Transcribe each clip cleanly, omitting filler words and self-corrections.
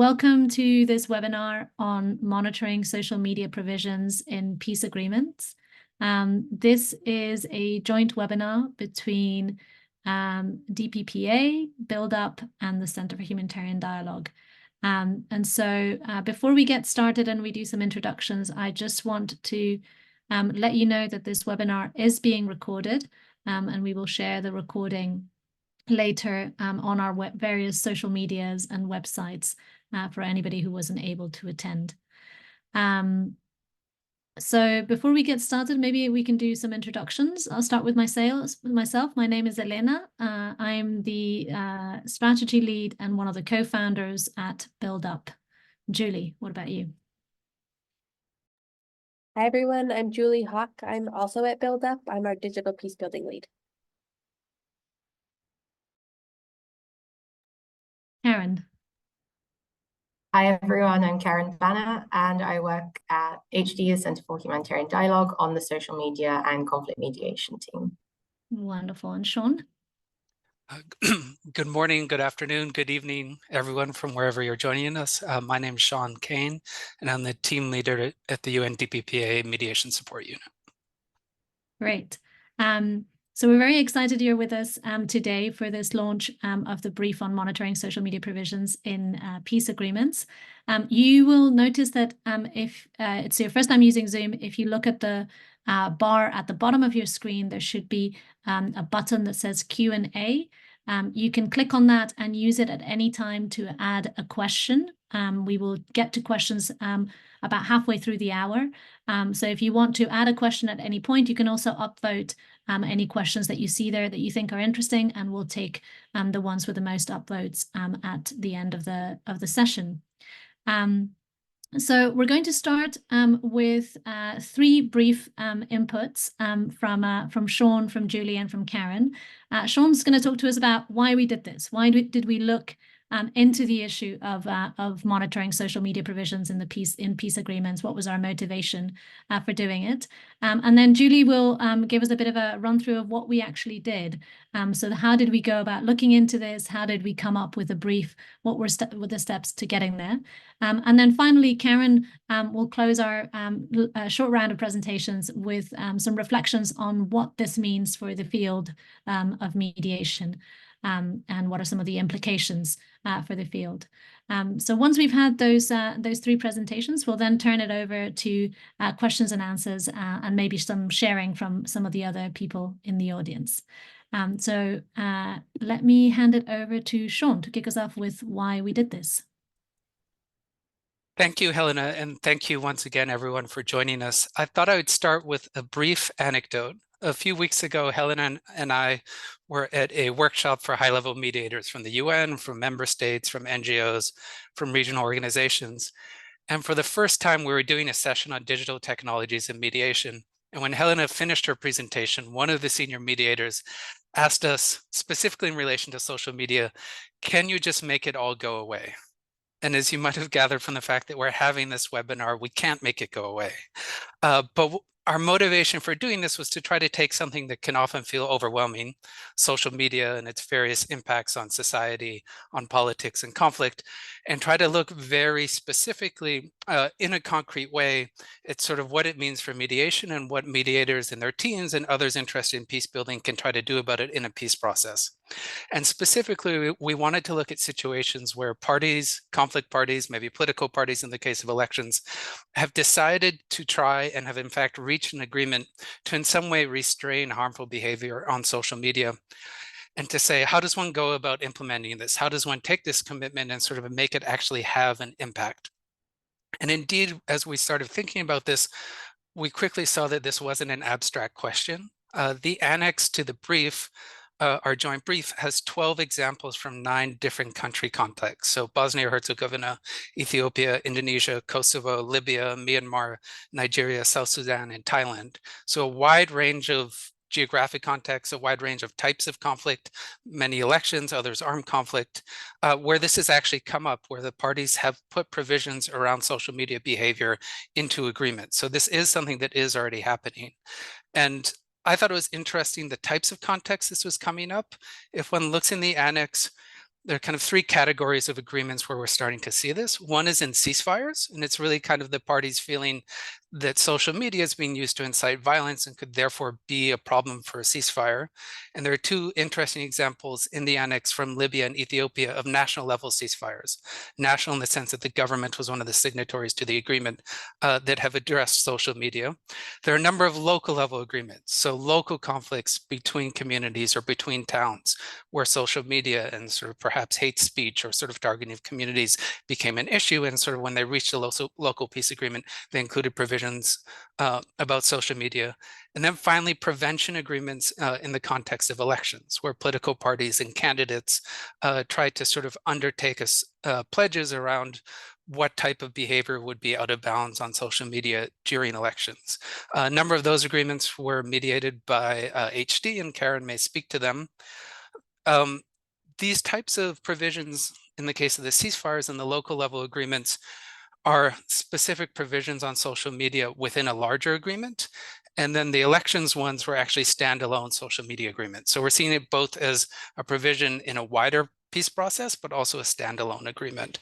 Welcome to this webinar on monitoring social media provisions in peace agreements. This is a joint webinar between DPPA, Build Up, and the Center for Humanitarian Dialogue. Before we get started and we do some introductions, I just want to let you know that this webinar is being recorded, and we will share the recording later on our various social medias and websites for anybody who wasn't able to attend. So before we get started, maybe we can do some introductions. I'll start with myself. My name is Elena. I'm the strategy lead and one of the co-founders at Build Up. Julie, what about you? Hi everyone, I'm Julie Hawk. I'm also at Build Up. I'm our digital peace building lead. Karen. Hi everyone, I'm Karen Banner and I work at HD, Center for Humanitarian Dialogue, on the social media and conflict mediation team. Wonderful. And Sean? Good morning, good afternoon, good evening, everyone from wherever you're joining us. My name is Sean Kane, and I'm the team leader at the UN DPPA Mediation Support Unit. Great. So we're very excited you're with us today for this launch of the brief on monitoring social media provisions in peace agreements. You will notice that if it's your first time using Zoom, if you look at the bar at the bottom of your screen, there should be a button that says Q&A. You can click on that and use it at any time to add a question. We will get to questions about halfway through the hour. So if you want to add a question at any point, you can also upvote any questions that you see there that you think are interesting, and we'll take the ones with the most upvotes at the end of the session. So we're going to start with three brief inputs from Sean, from Julie, and from Karen. Sean's going to talk to us about why we did this. Why did we look into the issue of monitoring social media provisions in peace agreements? What was our motivation for doing it? And then Julie will give us a bit of a run through of what we actually did. So how did we go about looking into this? How did we come up with a brief? What were the steps to getting there? And then finally, Karen will close our short round of presentations with some reflections on what this means for the field of mediation. And what are some of the implications for the field. So once we've had those three presentations, we'll then turn it over to questions and answers and maybe some sharing from some of the other people in the audience. So let me hand it over to Sean to kick us off with why we did this. Thank you, Helena, and thank you once again, everyone, for joining us. I thought I would start with a brief anecdote. A few weeks ago, Helena and I were at a workshop for high-level mediators from the UN, from member states, from NGOs, from regional organizations. And for the first time, we were doing a session on digital technologies and mediation. And when Helena finished her presentation, one of the senior mediators asked us, specifically in relation to social media, can you just make it all go away? And as you might have gathered from the fact that we're having this webinar, we can't make it go away. But our motivation for doing this was to try to take something that can often feel overwhelming, social media and its various impacts on society, on politics and conflict, and try to look very specifically in a concrete way at sort of what it means for mediation and what mediators and their teams and others interested in peace building can try to do about it in a peace process. And specifically, we wanted to look at situations where parties, conflict parties, maybe political parties in the case of elections, have decided to try and have in fact reached an agreement to in some way restrain harmful behavior on social media. And to say, how does one go about implementing this? How does one take this commitment and sort of make it actually have an impact? And indeed, as we started thinking about this, we quickly saw that this wasn't an abstract question. The annex to the brief, our joint brief, has 12 examples from 9 different country contexts. So Bosnia-Herzegovina, Ethiopia, Indonesia, Kosovo, Libya, Myanmar, Nigeria, South Sudan, and Thailand. So a wide range of geographic contexts, a wide range of types of conflict, many elections, others armed conflict, where this has actually come up, where the parties have put provisions around social media behavior into agreement. So this is something that is already happening. And I thought it was interesting the types of contexts this was coming up. If one looks in the annex, there are kind of three categories of agreements where we're starting to see this. One is in ceasefires, and it's really kind of the parties feeling that social media is being used to incite violence and could therefore be a problem for a ceasefire. And there are two interesting examples in the annex from Libya and Ethiopia of national level ceasefires. National in the sense that the government was one of the signatories to the agreement that have addressed social media. There are a number of local level agreements, so local conflicts between communities or between towns where social media and sort of perhaps hate speech or sort of targeting of communities became an issue. And sort of when they reached the local peace agreement, they included provisions about social media. And then finally, prevention agreements in the context of elections, where political parties and candidates tried to sort of undertake pledges around what type of behavior would be out of bounds on social media during elections. A number of those agreements were mediated by HD, and Karen may speak to them. These types of provisions, in the case of the ceasefires and the local level agreements, are specific provisions on social media within a larger agreement. And then the elections ones were actually standalone social media agreements. So we're seeing it both as a provision in a wider peace process, but also a standalone agreement.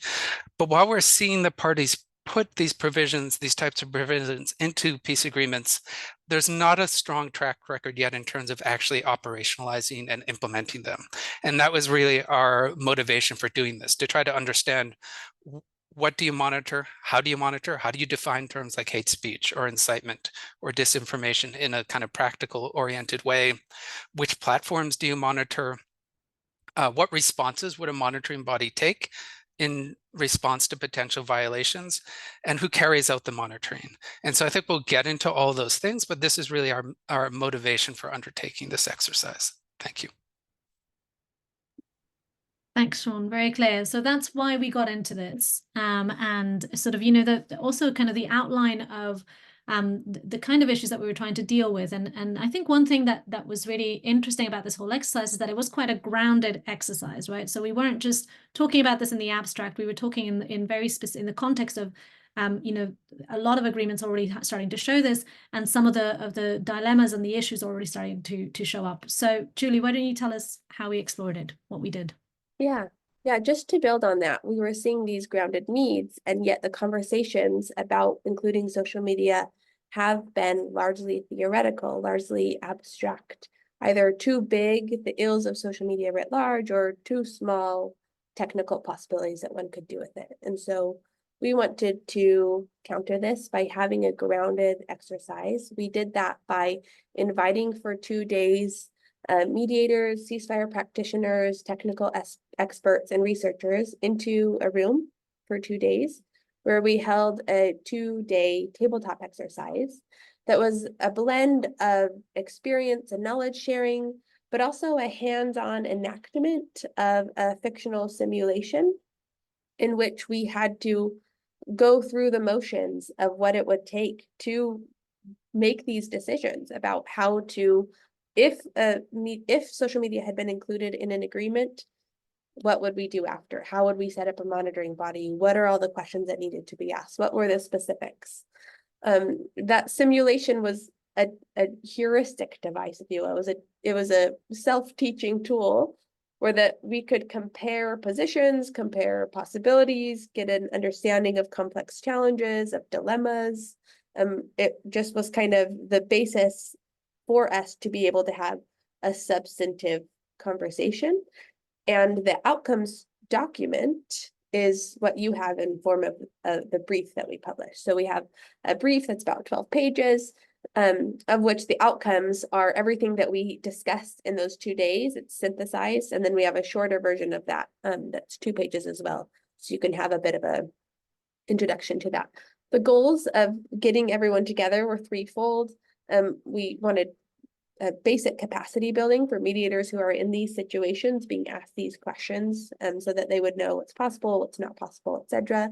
But while we're seeing the parties put these provisions, these types of provisions into peace agreements, there's not a strong track record yet in terms of actually operationalizing and implementing them. And that was really our motivation for doing this, to try to understand what do you monitor? How do you monitor? How do you define terms like hate speech or incitement or disinformation in a kind of practical oriented way? Which platforms do you monitor? What responses would a monitoring body take in response to potential violations, and who carries out the monitoring? And so I think we'll get into all those things, but this is really our motivation for undertaking this exercise. Thank you. Thanks, Sean. Very clear. So that's why we got into this, and sort of, you know, also kind of the outline of the kind of issues that we were trying to deal with. And I think one thing that was really interesting about this whole exercise is that it was quite a grounded exercise, right? So we weren't just talking about this in the abstract. We were talking in very specific, in the context of, you know, a lot of agreements already starting to show this, and some of the dilemmas and the issues already starting to show up. So Julie, why don't you tell us how we explored it, what we did? Yeah, just to build on that, we were seeing these grounded needs, and yet the conversations about including social media have been largely theoretical, largely abstract, either too big, the ills of social media writ large, or too small, technical possibilities that one could do with it. And so we wanted to counter this by having a grounded exercise. We did that by inviting for 2 days mediators, ceasefire practitioners, technical experts, and researchers into a room for 2 days, where we held a 2-day tabletop exercise that was a blend of experience and knowledge sharing, but also a hands-on enactment of a fictional simulation in which we had to go through the motions of what it would take to make these decisions about how to, if social media had been included in an agreement, what would we do after? How would we set up a monitoring body? What are all the questions that needed to be asked? What were the specifics? That simulation was a heuristic device, if you will. It was a self-teaching tool where that we could compare positions, compare possibilities, get an understanding of complex challenges, of dilemmas. It just was kind of the basis for us to be able to have a substantive conversation. And the outcomes document is what you have in form of the brief that we published. So we have a brief that's about 12 pages, of which the outcomes are everything that we discussed in those 2 days. It's synthesized, and then we have a shorter version of that that's 2 pages as well. So you can have a bit of a introduction to that. The goals of getting everyone together were threefold. We wanted a basic capacity building for mediators who are in these situations being asked these questions, so that they would know what's possible, what's not possible, etc.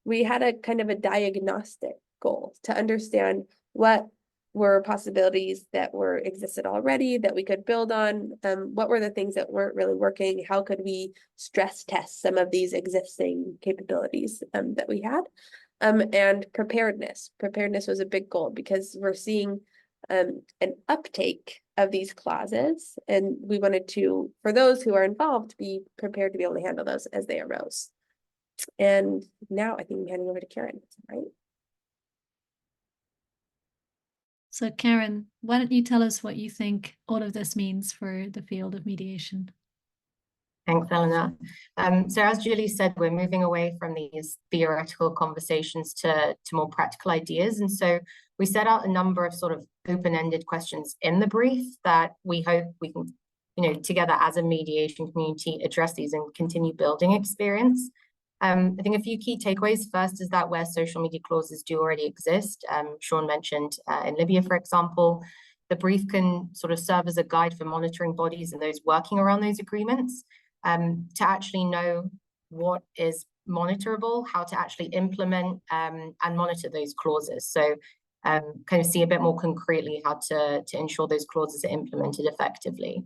We had a kind of a diagnostic goal to understand what were possibilities that existed already that we could build on, what were the things that weren't really working, how could we stress test some of these existing capabilities that we had, and preparedness. Preparedness was a big goal because we're seeing an uptake of these clauses. And we wanted to, for those who are involved, be prepared to be able to handle those as they arose. And now I think I'm handing over to Karen, right? So Karen, why don't you tell us what you think all of this means for the field of mediation? Thanks, Eleanor. So as Julie said, we're moving away from these theoretical conversations to more practical ideas. And so we set out a number of sort of open-ended questions in the brief that we hope we can, together as a mediation community, address these and continue building experience. I think a few key takeaways. First is that where social media clauses do already exist, Sean mentioned in Libya, for example, the brief can sort of serve as a guide for monitoring bodies and those working around those agreements to actually know what is monitorable, how to actually implement and monitor those clauses. So kind of see a bit more concretely how to ensure those clauses are implemented effectively.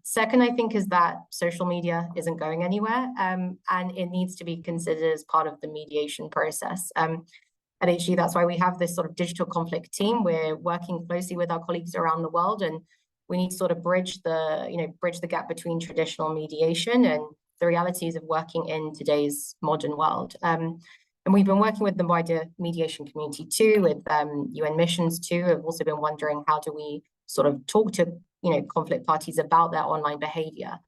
Second, I think, is that social media isn't going anywhere and it needs to be considered as part of the mediation process. At HG, that's why we have this sort of digital conflict team. We're working closely with our colleagues around the world, and we need to sort of bridge the gap between traditional mediation and the realities of working in today's modern world. And we've been working with the wider mediation community too, with UN missions too. I've also been wondering, how do we sort of talk to conflict parties about their online behavior?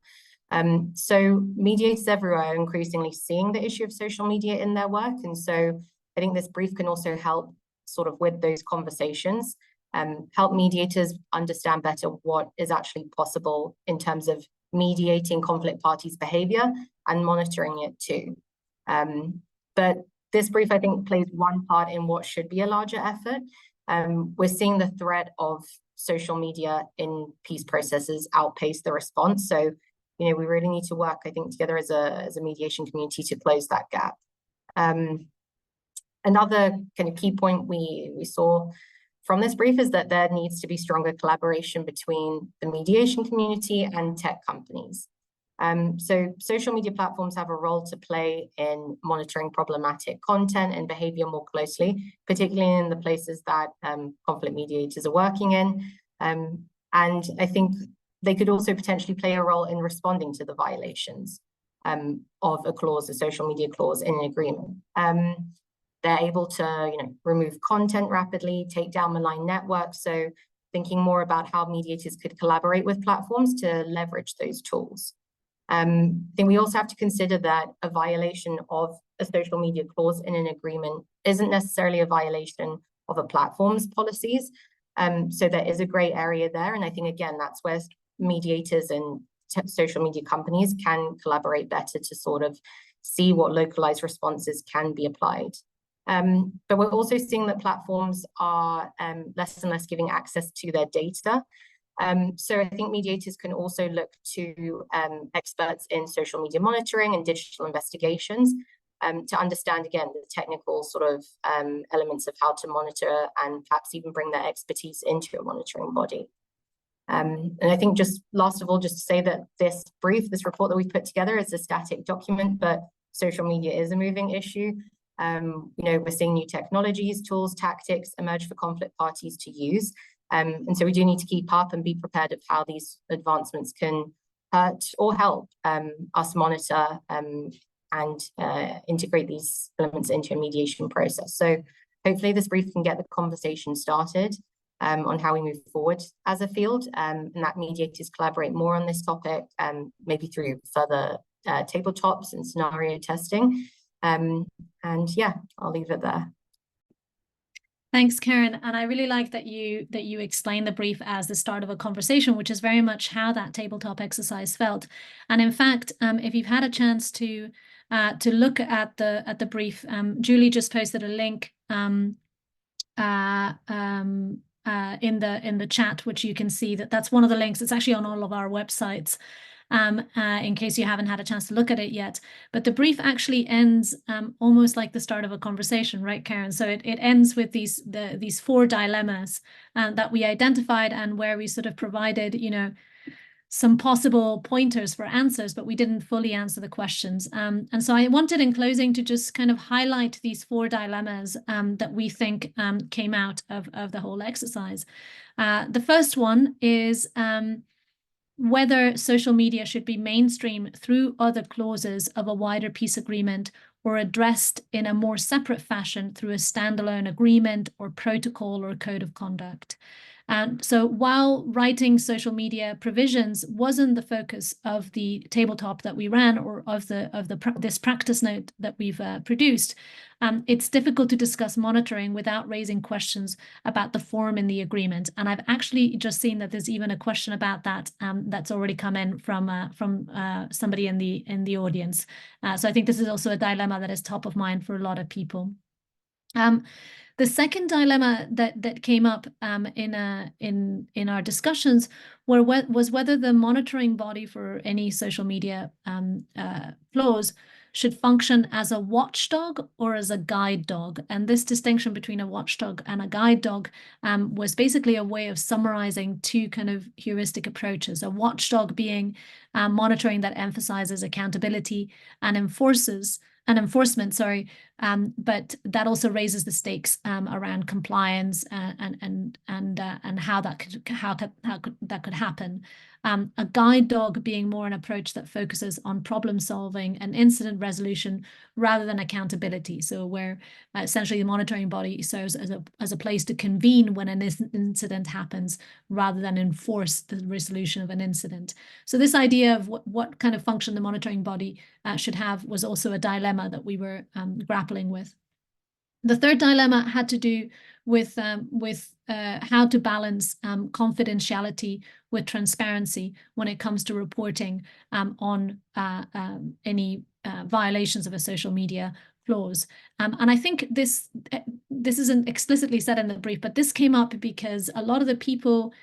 So mediators everywhere are increasingly seeing the issue of social media in their work. And so I think this brief can also help sort of with those conversations, help mediators understand better what is actually possible in terms of mediating conflict parties' behavior and monitoring it too. But this brief, I think, plays one part in what should be a larger effort. We're seeing the threat of social media in peace processes outpace the response. So, we really need to work, I think, together as a mediation community to close that gap. Another kind of key point we saw from this brief is that there needs to be stronger collaboration between the mediation community and tech companies. So social media platforms have a role to play in monitoring problematic content and behavior more closely, particularly in the places that conflict mediators are working in. And I think they could also potentially play a role in responding to the violations of a clause, a social media clause in an agreement. They're able to, remove content rapidly, take down malign networks. So thinking more about how mediators could collaborate with platforms to leverage those tools. Then we also have to consider that a violation of a social media clause in an agreement isn't necessarily a violation of a platform's policies. So there is a gray area there. And I think, again, that's where mediators and social media companies can collaborate better to sort of see what localized responses can be applied. But we're also seeing that platforms are less and less giving access to their data. So I think mediators can also look to experts in social media monitoring and digital investigations to understand, again, the technical sort of elements of how to monitor and perhaps even bring their expertise into a monitoring body. And I think just last of all, just to say that this report that we've put together is a static document, but social media is a moving issue. We're seeing new technologies, tools, tactics emerge for conflict parties to use. And so we do need to keep up and be prepared of how these advancements can hurt or help us monitor and integrate these elements into a mediation process. So hopefully this brief can get the conversation started on how we move forward as a field, and that mediators collaborate more on this topic, maybe through further tabletops and scenario testing. And yeah, I'll leave it there. Thanks, Karen. And I really like that you explain the brief as the start of a conversation, which is very much how that tabletop exercise felt. And in fact, if you've had a chance to look at the brief, Julie just posted a link in the chat, which you can see that's one of the links. It's actually on all of our websites. In case you haven't had a chance to look at it yet. But the brief actually ends almost like the start of a conversation, right, Karen? So it ends with these four dilemmas that we identified and where we sort of provided, some possible pointers for answers, but we didn't fully answer the questions. And so I wanted in closing to just kind of highlight these 4 dilemmas that we think came out of the whole exercise. The first one is whether social media should be mainstream through other clauses of a wider peace agreement or addressed in a more separate fashion through a standalone agreement or protocol or code of conduct. And so while writing social media provisions wasn't the focus of the tabletop that we ran or of this practice note that we've produced, it's difficult to discuss monitoring without raising questions about the form in the agreement. And I've actually just seen that there's even a question about that that's already come in from somebody in the audience. So I think this is also a dilemma that is top of mind for a lot of people. The second dilemma that came up in our discussions was whether the monitoring body for any social media flaws should function as a watchdog or as a guide dog. And this distinction between a watchdog and a guide dog was basically a way of summarizing 2 kind of heuristic approaches. A watchdog being monitoring that emphasizes accountability and enforcement, but that also raises the stakes around compliance and how that could happen. A guide dog being more an approach that focuses on problem solving and incident resolution rather than accountability. So where essentially the monitoring body serves as a place to convene when an incident happens rather than enforce the resolution of an incident. So this idea of what kind of function the monitoring body should have was also a dilemma that we were grappling with. The third dilemma had to do with how to balance confidentiality with transparency when it comes to reporting on any violations of a social media clause. And I think this isn't explicitly said in the brief, but this came up because a lot of the people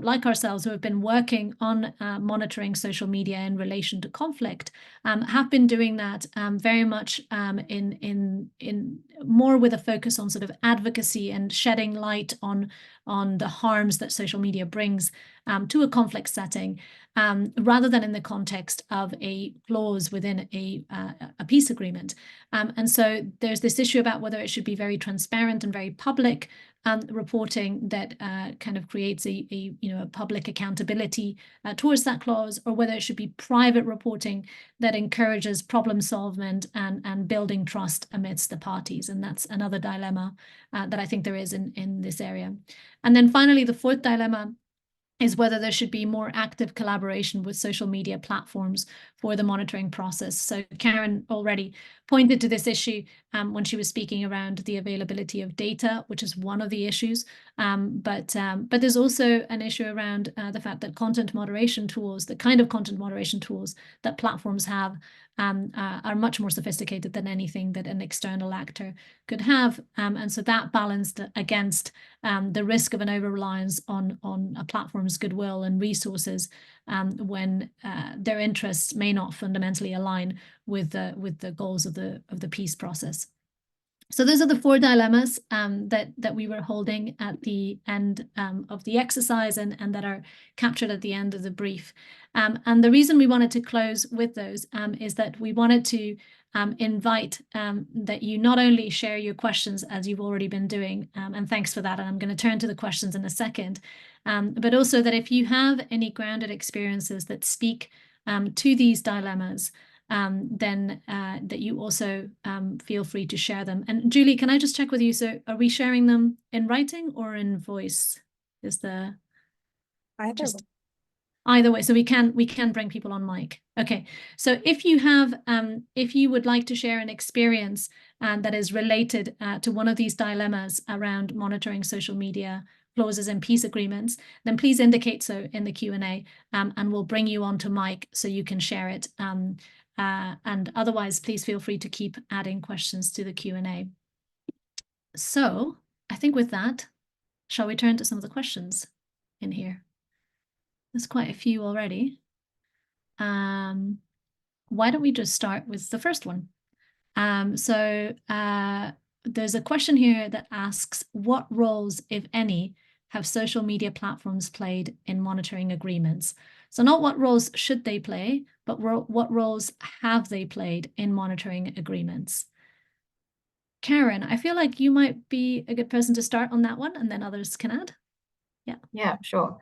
like ourselves who have been working on monitoring social media in relation to conflict have been doing that very much in more with a focus on sort of advocacy and shedding light on the harms that social media brings to a conflict setting, rather than in the context of a clause within a peace agreement. And so there's this issue about whether it should be very transparent and very public reporting that kind of creates a public accountability towards that clause, or whether it should be private reporting that encourages problem solving and building trust amidst the parties. And that's another dilemma that I think there is in this area. And then finally, the fourth dilemma is whether there should be more active collaboration with social media platforms for the monitoring process. So Karen already pointed to this issue when she was speaking around the availability of data, which is one of the issues. But there's also an issue around the fact that content moderation tools, the kind of content moderation tools that platforms have, are much more sophisticated than anything that an external actor could have. And so that balanced against the risk of an over-reliance on a platform's goodwill and resources when their interests may not fundamentally align with the goals of the peace process. So those are the four dilemmas that we were holding at the end of the exercise and that are captured at the end of the brief. And the reason we wanted to close with those is that we wanted to invite that you not only share your questions as you've already been doing, and thanks for that, and I'm going to turn to the questions in a second, but also that if you have any grounded experiences that speak to these dilemmas, then that you also feel free to share them. And Julie, can I just check with you? So are we sharing them in writing or in voice? Is the either way, so we can bring people on mic. Okay, so if you have if you would like to share an experience that is related to one of these dilemmas around monitoring social media clauses and peace agreements, then please indicate so in the Q&A, and we'll bring you onto mic so you can share it. And otherwise, please feel free to keep adding questions to the Q&A. So I think with that, shall we turn to some of the questions in here? There's quite a few already. Why don't we just start with the first one? So there's a question here that asks, what roles, if any, have social media platforms played in monitoring agreements? So not what roles should they play, but what roles have they played in monitoring agreements? Karen, I feel like you might be a good person to start on that one, and then others can add. Yeah, sure.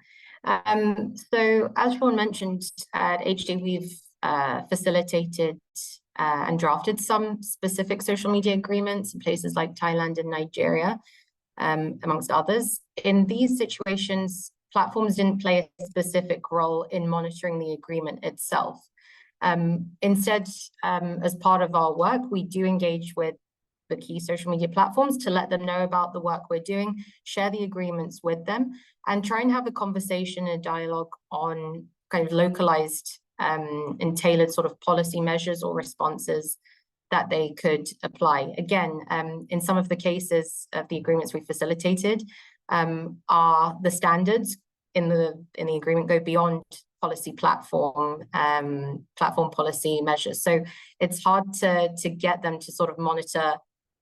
So as Sean mentioned, at HD, we've facilitated and drafted some specific social media agreements in places like Thailand and Nigeria, amongst others. In these situations, platforms didn't play a specific role in monitoring the agreement itself. Instead, as part of our work, we do engage with the key social media platforms to let them know about the work we're doing, share the agreements with them, and try and have a conversation and dialogue on kind of localized and tailored sort of policy measures or responses that they could apply. Again, in some of the cases of the agreements we facilitated, are the standards in the agreement go beyond policy platform policy measures. So it's hard to get them to sort of monitor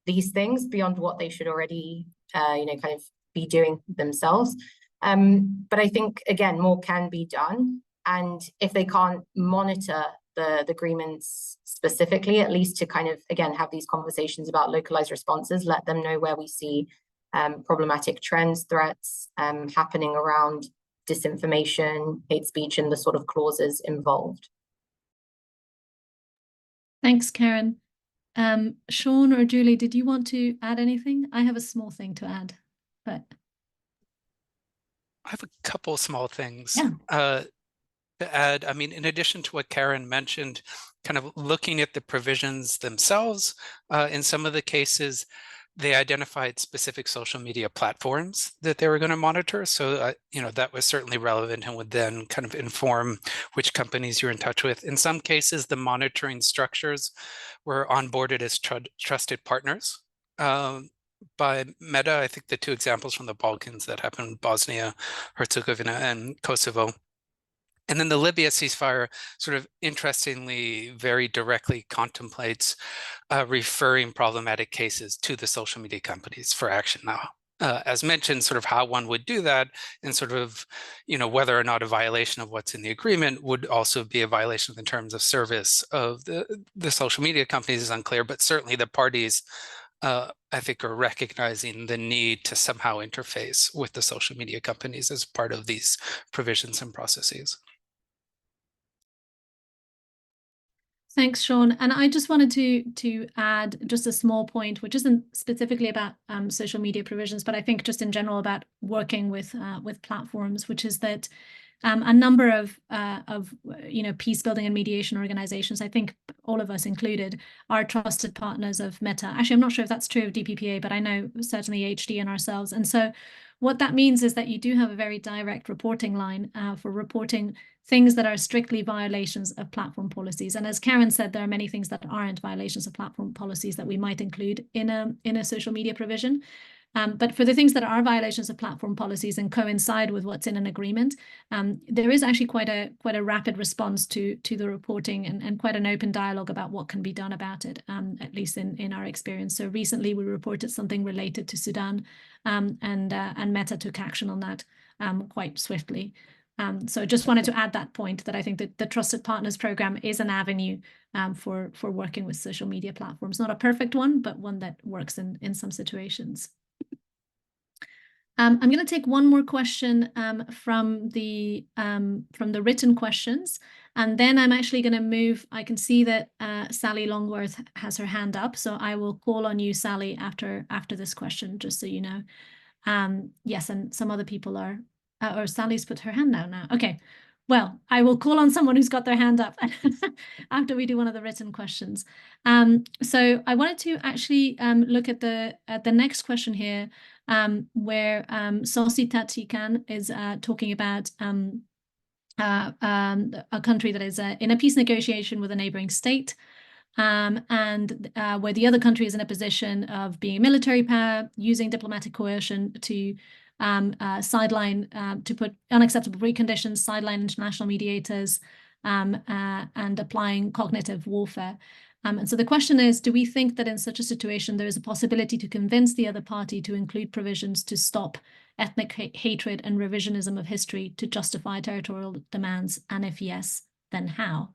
these things beyond what they should already kind of be doing themselves. But I think, again, more can be done. And if they can't monitor the agreements specifically, at least to kind of, again, have these conversations about localized responses, let them know where we see problematic trends, threats happening around disinformation, hate speech, and the sort of clauses involved. Thanks, Karen. Sean or Julie, did you want to add anything? I have a small thing to add, but I have a couple small things. Yeah. To add. I mean, in addition to what Karen mentioned, kind of looking at the provisions themselves, in some of the cases, they identified specific social media platforms that they were going to monitor. So, that was certainly relevant and would then kind of inform which companies you're in touch with. In some cases, the monitoring structures were onboarded as trusted partners by Meta. I think the two examples from the Balkans that happened in Bosnia, Herzegovina, and Kosovo. And then the Libya ceasefire sort of interestingly very directly contemplates referring problematic cases to the social media companies for action now. As mentioned, sort of how one would do that and sort of, whether or not a violation of what's in the agreement would also be a violation of the terms of service of the social media companies is unclear, but certainly the parties I think are recognizing the need to somehow interface with the social media companies as part of these provisions and processes. Thanks, Sean. And I just wanted to add just a small point, which isn't specifically about social media provisions, but I think just in general about working with platforms, which is that a number of peace building and mediation organizations, I think all of us included, are trusted partners of Meta. Actually, I'm not sure if that's true of DPPA, but I know certainly HD and ourselves. And so what that means is that you do have a very direct reporting line for reporting things that are strictly violations of platform policies. And as Karen said, there are many things that aren't violations of platform policies that we might include in a social media provision. But for the things that are violations of platform policies and coincide with what's in an agreement, there is actually quite a rapid response to the reporting and quite an open dialogue about what can be done about it, at least in our experience. So recently we reported something related to Sudan, and Meta took action on that quite swiftly. So just wanted to add that point, that I think that the Trusted Partners Program is an avenue for working with social media platforms. Not a perfect one, but one that works in some situations. I'm going to take one more question from the written questions, and then I'm actually going to move. I can see that Sally Longworth has her hand up, so I will call on you, Sally, after this question, just so you know. Yes, and some other people are, or Sally's put her hand down now. Okay, well, I will call on someone who's got their hand up after we do one of the written questions. So I wanted to actually look at the next question here, where Sosi Tatikan is talking about a country that is in a peace negotiation with a neighboring state, and where the other country is in a position of being a military power, using diplomatic coercion to sideline, to put unacceptable preconditions, sideline international mediators, and applying cognitive warfare. And so the question is, do we think that in such a situation there is a possibility to convince the other party to include provisions to stop ethnic hatred and revisionism of history to justify territorial demands? And if yes, then how?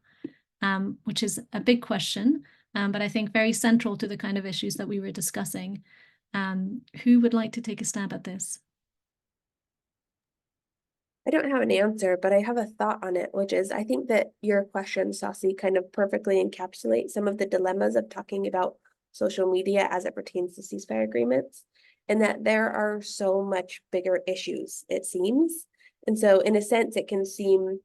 Which is a big question, but I think very central to the kind of issues that we were discussing. Who would like to take a stab at this? I don't have an answer, but I have a thought on it, which is I think that your question, Saucy, kind of perfectly encapsulates some of the dilemmas of talking about social media as it pertains to ceasefire agreements, and that there are so much bigger issues, it seems. And so in a sense, it can seem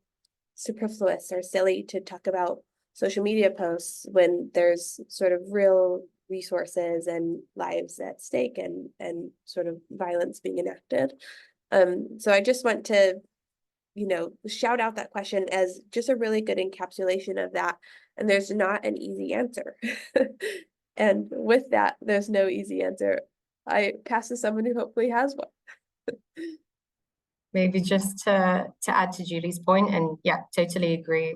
superfluous or silly to talk about social media posts when there's sort of real resources and lives at stake and sort of violence being enacted. So I just want to, shout out that question as just a really good encapsulation of that. And there's not an easy answer. And with that, there's no easy answer. I pass to someone who hopefully has one. Maybe just to add to Julie's point, and yeah, totally agree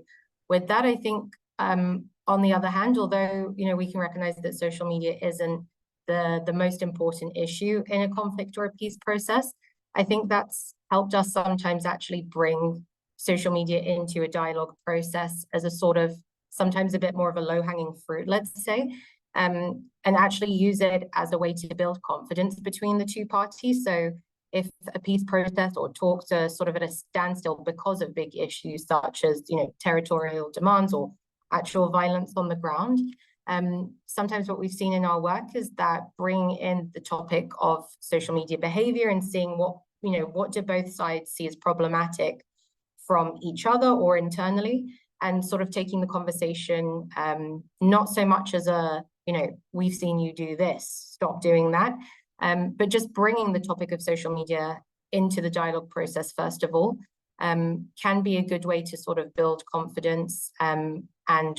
with that. I think on the other hand, although we can recognize that social media isn't the most important issue in a conflict or a peace process, I think that's helped us sometimes actually bring social media into a dialogue process as a sort of sometimes a bit more of a low-hanging fruit, let's say, and actually use it as a way to build confidence between the two parties. So if a peace process or talks are sort of at a standstill because of big issues such as territorial demands or actual violence on the ground, sometimes what we've seen in our work is that bringing in the topic of social media behavior and seeing what do both sides see as problematic from each other or internally, and sort of taking the conversation not so much as a we've seen you do this, stop doing that, but just bringing the topic of social media into the dialogue process first of all can be a good way to sort of build confidence and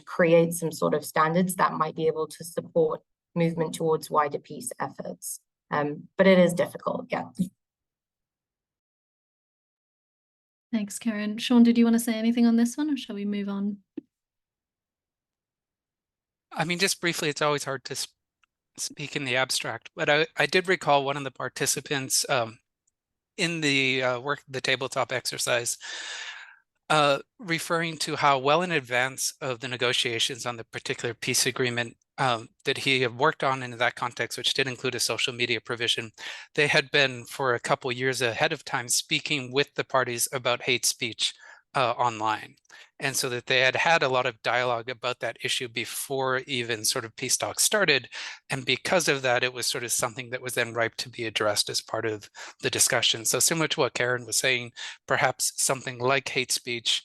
create some sort of standards that might be able to support movement towards wider peace efforts. But it is difficult, yeah. Thanks, Karen. Sean, did you want to say anything on this one, or shall we move on? I mean, just briefly, it's always hard to speak in the abstract, but I did recall one of the participants in the the tabletop exercise referring to how well in advance of the negotiations on the particular peace agreement that he had worked on in that context, which did include a social media provision, they had been for a couple years ahead of time speaking with the parties about hate speech online. And so that they had had a lot of dialogue about that issue before even sort of peace talks started. And because of that, it was sort of something that was then ripe to be addressed as part of the discussion. So similar to what Karen was saying, perhaps something like hate speech,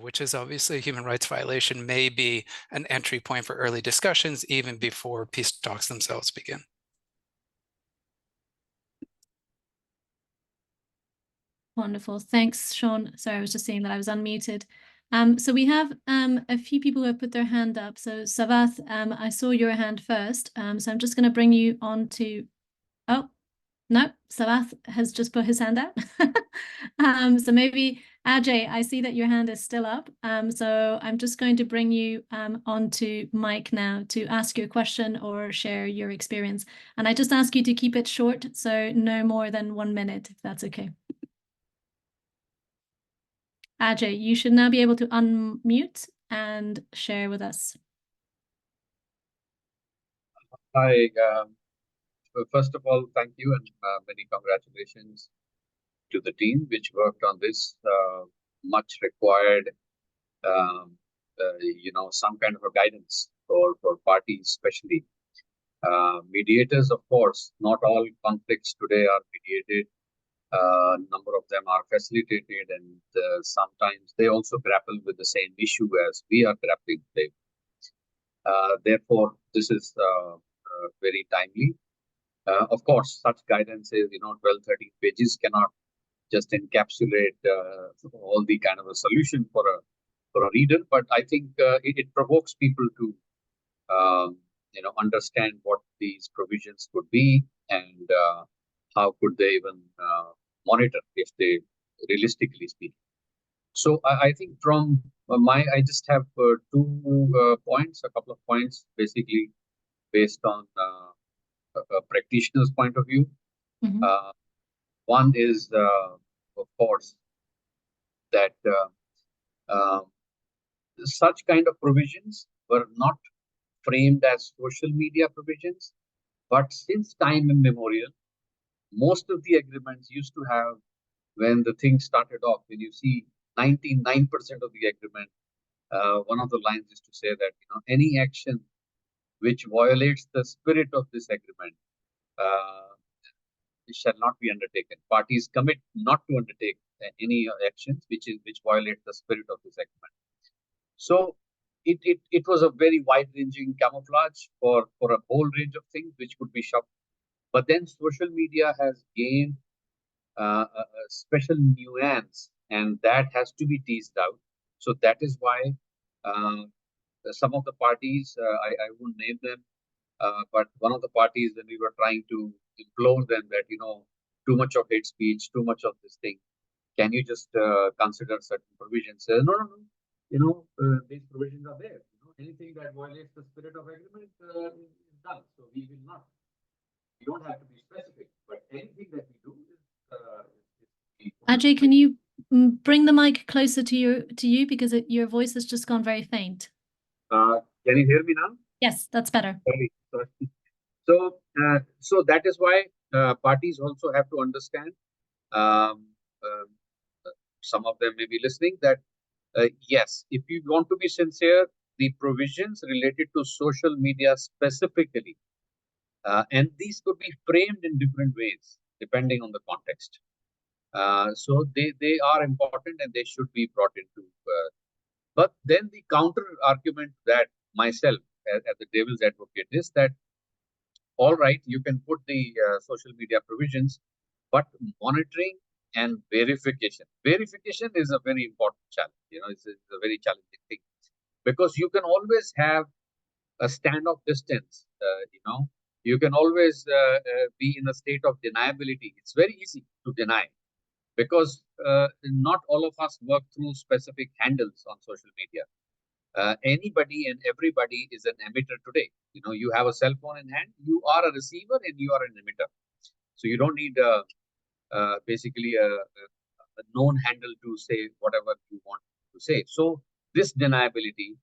which is obviously a human rights violation, may be an entry point for early discussions even before peace talks themselves begin. Wonderful. Thanks, Sean. Sorry, I was just seeing that I was unmuted. So we have a few people who have put their hand up. So Savath, I saw your hand first. So I'm just going to bring you on to... Oh, no, Savath has just put his hand out. So maybe Ajay, I see that your hand is still up. So I'm just going to bring you onto mic now to ask your question or share your experience. And I just ask you to keep it short, so no more than 1 minute, if that's okay. Ajay, you should now be able to unmute and share with us. Hi, first of all, thank you and many congratulations to the team which worked on this much required, some kind of a guidance for parties, especially mediators. Of course, not all conflicts today are mediated. Number of them are facilitated, and sometimes they also grapple with the same issue as we are grappling today. Therefore, this is very timely. Of course, such guidance is, 12, 13 pages cannot just encapsulate all the kind of a solution for a reader, but I think it provokes people to, understand what these provisions could be and how could they even monitor if they realistically speak. So I think from I just have 2 points, a couple of points, basically based on a practitioner's point of view. Mm-hmm. One is, of course, that such kind of provisions were not framed as social media provisions, but since time immemorial, most of the agreements used to have, when the thing started off, when you see 99% of the agreement, one of the lines is to say that, any action which violates the spirit of this agreement shall not be undertaken. Parties commit not to undertake any actions which violate the spirit of this agreement. So it was a very wide-ranging camouflage for a whole range of things which could be shoved. But then social media has gained a special nuance, and that has to be teased out. So that is why some of the parties, I won't name them, but one of the parties, when we were trying to implore them that, too much of hate speech, too much of this thing, can you just consider certain provisions? No, these provisions are there. Anything that violates the spirit of agreement is done. So we will not. You don't have to be specific, but anything that we do is. Ajay, can you bring the mic closer to you because your voice has just gone very faint. Can you hear me now? Yes, that's better. Sorry. So that is why parties also have to understand. Some of them may be listening that yes, if you want to be sincere, the provisions related to social media specifically, and these could be framed in different ways depending on the context. So they are important and they should be brought into. But then the counter argument that myself as the devil's advocate is that, all right, you can put the social media provisions, but monitoring and verification. Verification is a very important challenge. It's a very challenging thing because you can always have a standoff distance. You can always be in a state of deniability. It's very easy to deny because not all of us work through specific handles on social media. Anybody and everybody is an emitter today. You have a cell phone in hand, you are a receiver and you are an emitter. So you don't need basically a known handle to say whatever you want to say. So this deniability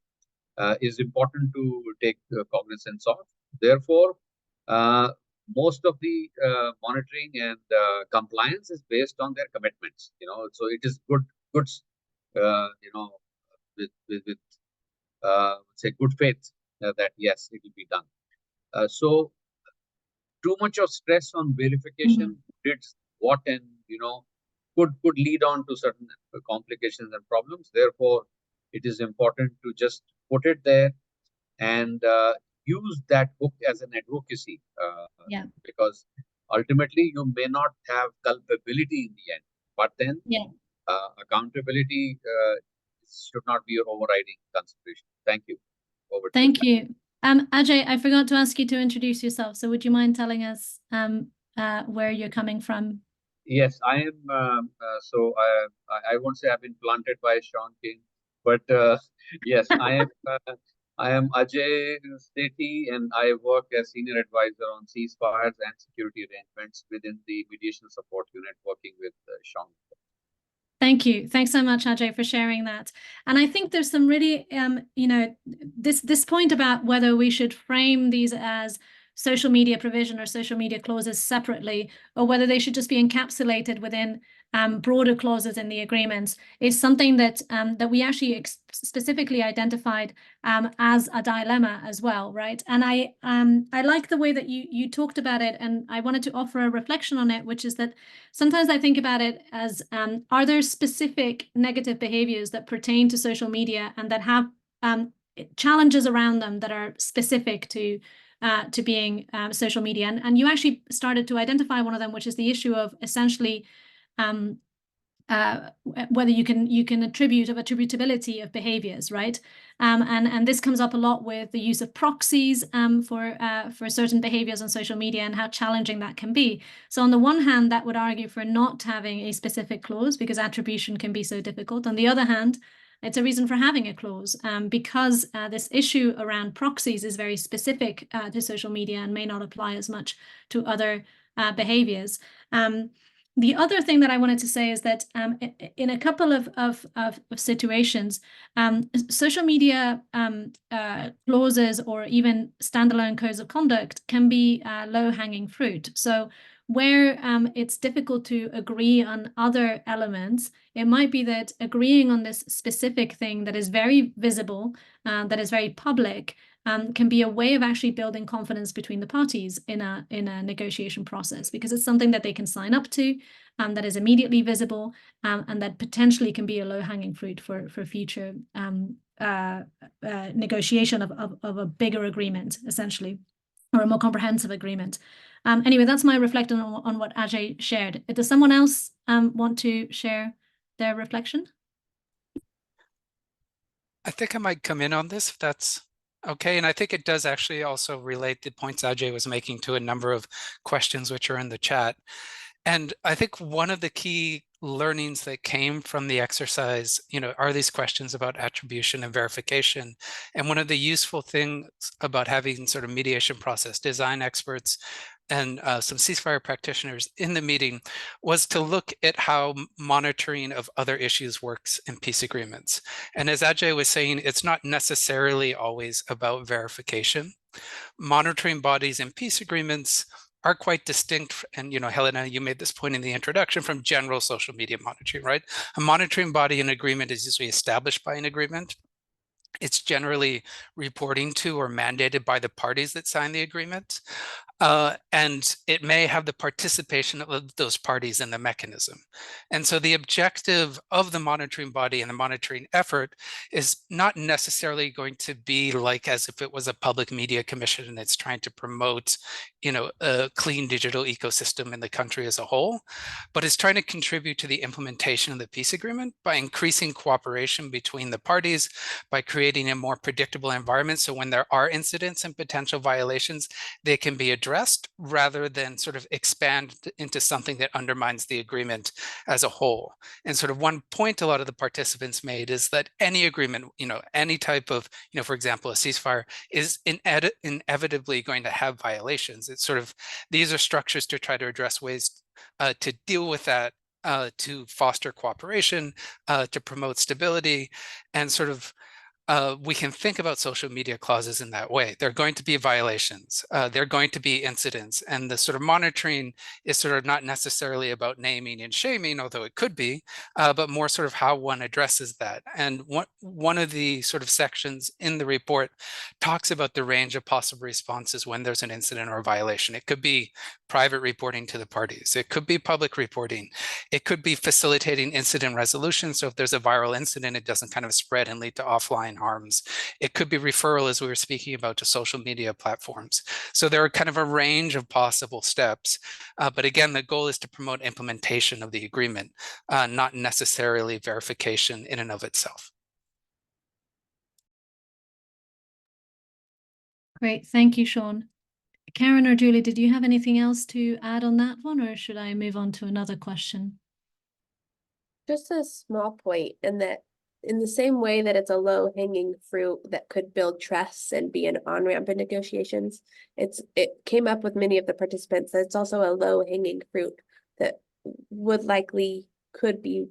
is important to take cognizance of. Therefore, most of the monitoring and compliance is based on their commitments. So it is good, with say good faith that yes, it will be done. So too much of stress on verification did what, and could lead on to certain complications and problems. Therefore, it is important to just put it there and use that hook as an advocacy. Because ultimately you may not have culpability in the end, but then accountability should not be your overriding consideration. Thank you. Thank you. Ajay, I forgot to ask you to introduce yourself. So would you mind telling us where you're coming from? Yes, I am. So I won't say I've been planted by Sean King, but yes, I am. I am Ajay Sethi, and I work as senior advisor on ceasefires and security arrangements within the mediation support unit, working with Sean. Thank you. Thanks so much, Ajay, for sharing that. And I think there's some really, this point about whether we should frame these as social media provision or social media clauses separately, or whether they should just be encapsulated within broader clauses in the agreements, is something that that we actually specifically identified as a dilemma as well, right? And I like the way that you talked about it, and I wanted to offer a reflection on it, which is that sometimes I think about it as are there specific negative behaviors that pertain to social media and that have challenges around them that are specific to being social media, and you actually started to identify one of them, which is the issue of essentially whether you can attributability of behaviors, right? And this comes up a lot with the use of proxies for certain behaviors on social media and how challenging that can be. So on the one hand, that would argue for not having a specific clause because attribution can be so difficult. On the other hand, it's a reason for having a clause because this issue around proxies is very specific to social media and may not apply as much to other behaviors. The other thing that I wanted to say is that in a couple of situations, social media clauses or even standalone codes of conduct can be low-hanging fruit. So where it's difficult to agree on other elements, it might be that agreeing on this specific thing that is very visible, that is very public, can be a way of actually building confidence between the parties in a negotiation process, because it's something that they can sign up to, that is immediately visible, and that potentially can be a low-hanging fruit for future negotiation of a bigger agreement, essentially, or a more comprehensive agreement. Anyway, that's my reflection on what Ajay shared. Does someone else want to share their reflection? I think I might come in on this, if that's okay. And I think it does actually also relate the points Ajay was making to a number of questions which are in the chat. And I think one of the key learnings that came from the exercise, are these questions about attribution and verification. And one of the useful things about having sort of mediation process design experts and some ceasefire practitioners in the meeting was to look at how monitoring of other issues works in peace agreements. And as Ajay was saying, it's not necessarily always about verification. Monitoring bodies in peace agreements are quite distinct. And, Helena, you made this point in the introduction, from general social media monitoring, right? A monitoring body in agreement is usually established by an agreement. It's generally reporting to or mandated by the parties that sign the agreement. And it may have the participation of those parties in the mechanism. And so the objective of the monitoring body and the monitoring effort is not necessarily going to be like as if it was a public media commission and it's trying to promote, a clean digital ecosystem in the country as a whole, but it's trying to contribute to the implementation of the peace agreement by increasing cooperation between the parties, by creating a more predictable environment. So when there are incidents and potential violations, they can be addressed rather than sort of expand into something that undermines the agreement as a whole. And sort of one point a lot of the participants made is that any agreement, any type of, for example, a ceasefire is inevitably going to have violations. It's sort of, these are structures to try to address ways to deal with that, to foster cooperation, to promote stability, and sort of we can think about social media clauses in that way. There are going to be violations, there are going to be incidents, and the sort of monitoring is sort of not necessarily about naming and shaming, although it could be, but more sort of how one addresses that. And one of the sort of sections in the report talks about the range of possible responses when there's an incident or a violation. It could be private reporting to the parties. It could be public reporting. It could be facilitating incident resolution. So if there's a viral incident, it doesn't kind of spread and lead to offline harms. It could be referral, as we were speaking about, to social media platforms. So there are kind of a range of possible steps. But again, the goal is to promote implementation of the agreement, not necessarily verification in and of itself. Great, thank you, Sean. Karen or Julie, did you have anything else to add on that one, or should I move on to another question? Just a small point, in that in the same way that it's a low-hanging fruit that could build trust and be an on-ramp in negotiations, it came up with many of the participants that it's also a low-hanging fruit that would likely could be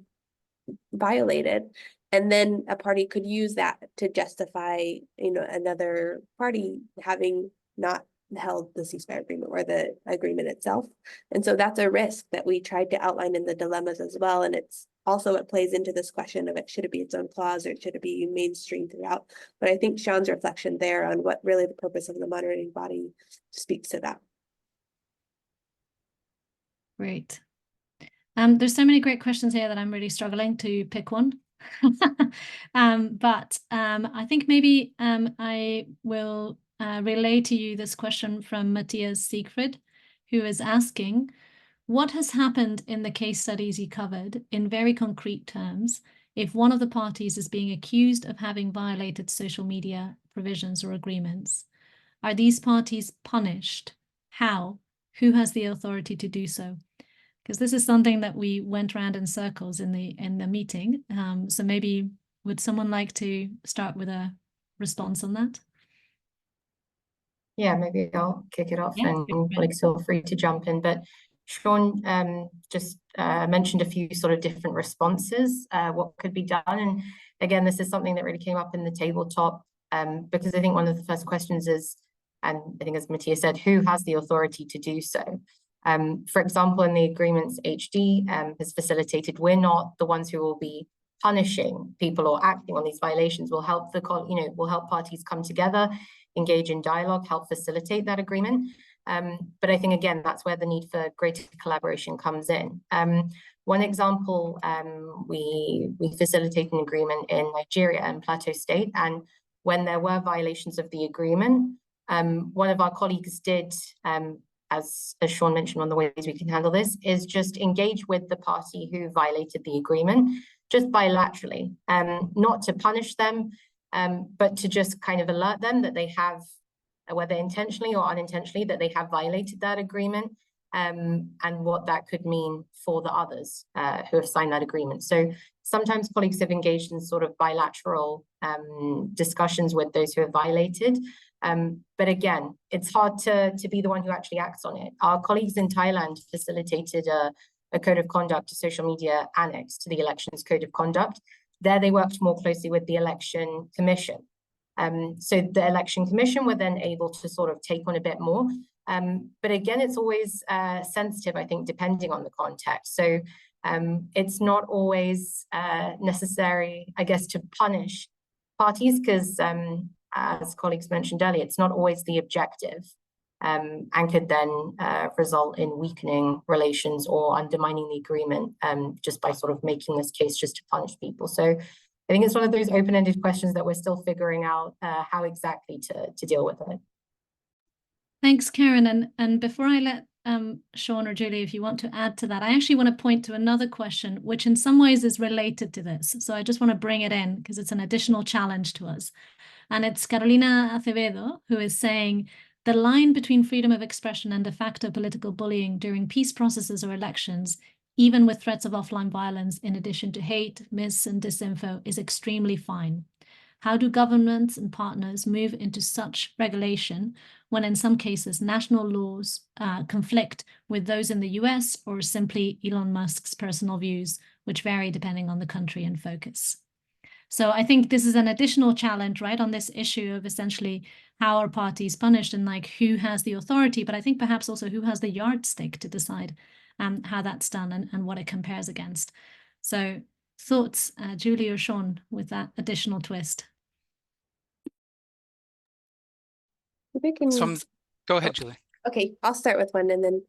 violated, and then a party could use that to justify, another party having not held the ceasefire agreement or the agreement itself. And so that's a risk that we tried to outline in the dilemmas as well. And it's also, it plays into this question of should it be its own clause or should it be mainstream throughout? But I think Sean's reflection there on what really the purpose of the monitoring body speaks to that. Great. There's so many great questions here that I'm really struggling to pick one. But I think maybe I will relay to you this question from Matthias Siegfried, who is asking, what has happened in the case studies you covered in very concrete terms if one of the parties is being accused of having violated social media provisions or agreements? Are these parties punished? How? Who has the authority to do so? Because this is something that we went around in circles in the meeting. So maybe would someone like to start with a response on that? Yeah, maybe I'll kick it off, and colleagues feel free to jump in. But Sean just mentioned a few sort of different responses, what could be done. And again, this is something that really came up in the tabletop, because I think one of the first questions is, and I think as Matthias said, who has the authority to do so? For example, in the agreements HD has facilitated, we're not the ones who will be punishing people or acting on these violations. We'll help we'll help parties come together, engage in dialogue, help facilitate that agreement. But I think, again, that's where the need for greater collaboration comes in. One example, we facilitated an agreement in Nigeria and Plateau State, and when there were violations of the agreement, one of our colleagues did, as Sean mentioned, one of the ways we can handle this is just engage with the party who violated the agreement, just bilaterally, not to punish them, but to just kind of alert them that they have, whether intentionally or unintentionally, that they have violated that agreement, and what that could mean for the others who have signed that agreement. So sometimes colleagues have engaged in sort of bilateral discussions with those who have violated. But again, it's hard to be the one who actually acts on it. Our colleagues in Thailand facilitated a code of conduct, a social media annex to the elections code of conduct. There they worked more closely with the election commission. So the election commission were then able to sort of take on a bit more. But again, it's always sensitive, I think, depending on the context. So it's not always necessary, I guess, to punish parties because, as colleagues mentioned earlier, it's not always the objective, and could then result in weakening relations or undermining the agreement just by sort of making this case just to punish people. So I think it's one of those open-ended questions that we're still figuring out how exactly to deal with it. Thanks, Karen. And before I let Sean or Julie, if you want to add to that, I actually want to point to another question, which in some ways is related to this. So I just want to bring it in because it's an additional challenge to us. And it's Carolina Acevedo, who is saying, the line between freedom of expression and de facto political bullying during peace processes or elections, even with threats of offline violence in addition to hate, mis and disinfo, is extremely fine. How do governments and partners move into such regulation when in some cases national laws conflict with those in the US or simply Elon Musk's personal views, which vary depending on the country and focus? So I think this is an additional challenge, right, on this issue of essentially how are parties punished and like who has the authority, but I think perhaps also who has the yardstick to decide how that's done and what it compares against. So thoughts, Julie or Sean, with that additional twist? Go ahead, Julie. Okay, I'll start with one, and then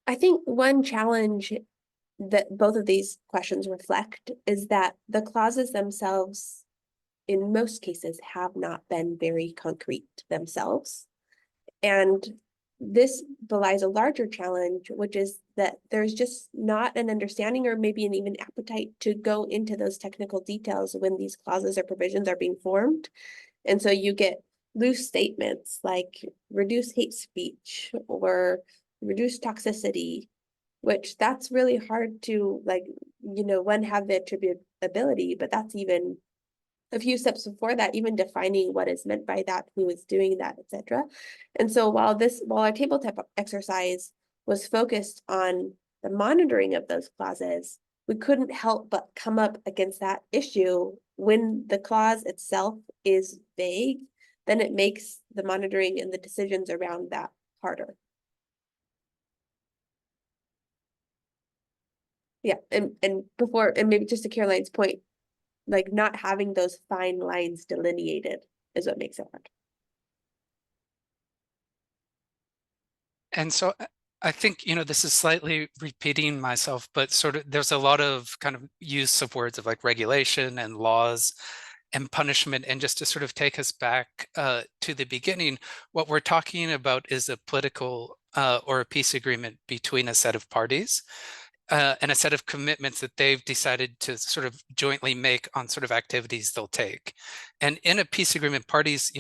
I think one challenge that both of these questions reflect is that the clauses themselves, in most cases, have not been very concrete themselves. And this belies a larger challenge, which is that there's just not an understanding or maybe an even appetite to go into those technical details when these clauses or provisions are being formed. And so you get loose statements like reduce hate speech or reduce toxicity, which that's really hard to one, have the attributability, but that's even a few steps before that, even defining what is meant by that, who is doing that, etc. And so while our tabletop exercise was focused on the monitoring of those clauses, we couldn't help but come up against that issue when the clause itself is vague, then it makes the monitoring and the decisions around that harder. Yeah, and maybe just to Caroline's point, like not having those fine lines delineated is what makes it hard. And so I think, this is slightly repeating myself, but sort of there's a lot of kind of use of words of like regulation and laws and punishment. And just to sort of take us back to the beginning, what we're talking about is a political or a peace agreement between a set of parties. And a set of commitments that they've decided to sort of jointly make on sort of activities they'll take. And in a peace agreement, parties,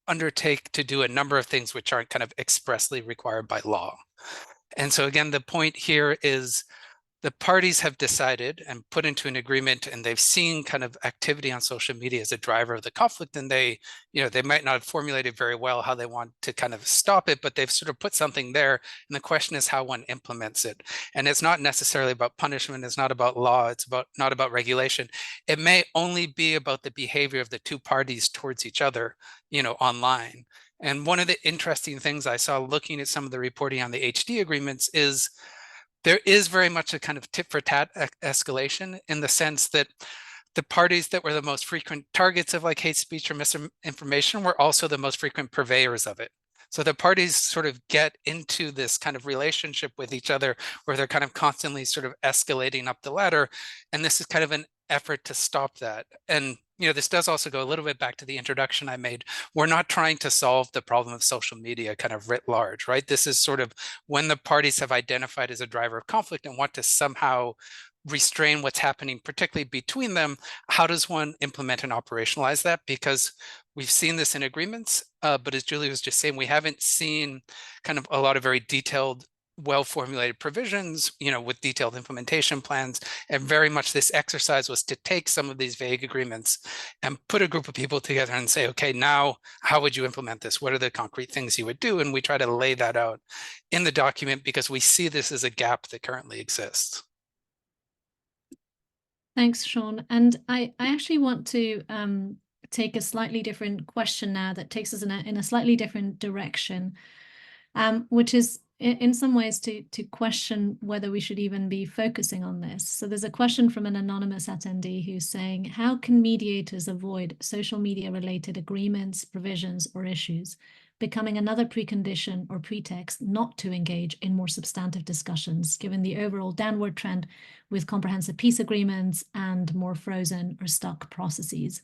undertake to do a number of things which aren't kind of expressly required by law. And so again, the point here is the parties have decided and put into an agreement, and they've seen kind of activity on social media as a driver of the conflict, and they might not have formulated very well how they want to kind of stop it, but they've sort of put something there, and the question is how one implements it. And it's not necessarily about punishment, it's not about law, it's not about regulation. It may only be about the behavior of the two parties towards each other, online. And one of the interesting things I saw looking at some of the reporting on the HD agreements is there is very much a kind of tit for tat escalation, in the sense that the parties that were the most frequent targets of like hate speech or misinformation were also the most frequent purveyors of it. So the parties sort of get into this kind of relationship with each other where they're kind of constantly sort of escalating up the ladder. And this is kind of an effort to stop that. And this does also go a little bit back to the introduction I made. We're not trying to solve the problem of social media kind of writ large, right? This is sort of when the parties have identified as a driver of conflict and want to somehow restrain what's happening, particularly between them. How does one implement and operationalize that? Because we've seen this in agreements, but as Julie was just saying, we haven't seen kind of a lot of very detailed, well-formulated provisions, with detailed implementation plans. And very much this exercise was to take some of these vague agreements and put a group of people together and say, okay, now how would you implement this? What are the concrete things you would do? And we try to lay that out in the document because we see this as a gap that currently exists. Thanks, Sean. And I actually want to take a slightly different question now that takes us in a slightly different direction, which is in some ways to question whether we should even be focusing on this. So there's a question from an anonymous attendee who's saying, how can mediators avoid social media related agreements, provisions, or issues becoming another precondition or pretext not to engage in more substantive discussions, given the overall downward trend with comprehensive peace agreements and more frozen or stuck processes?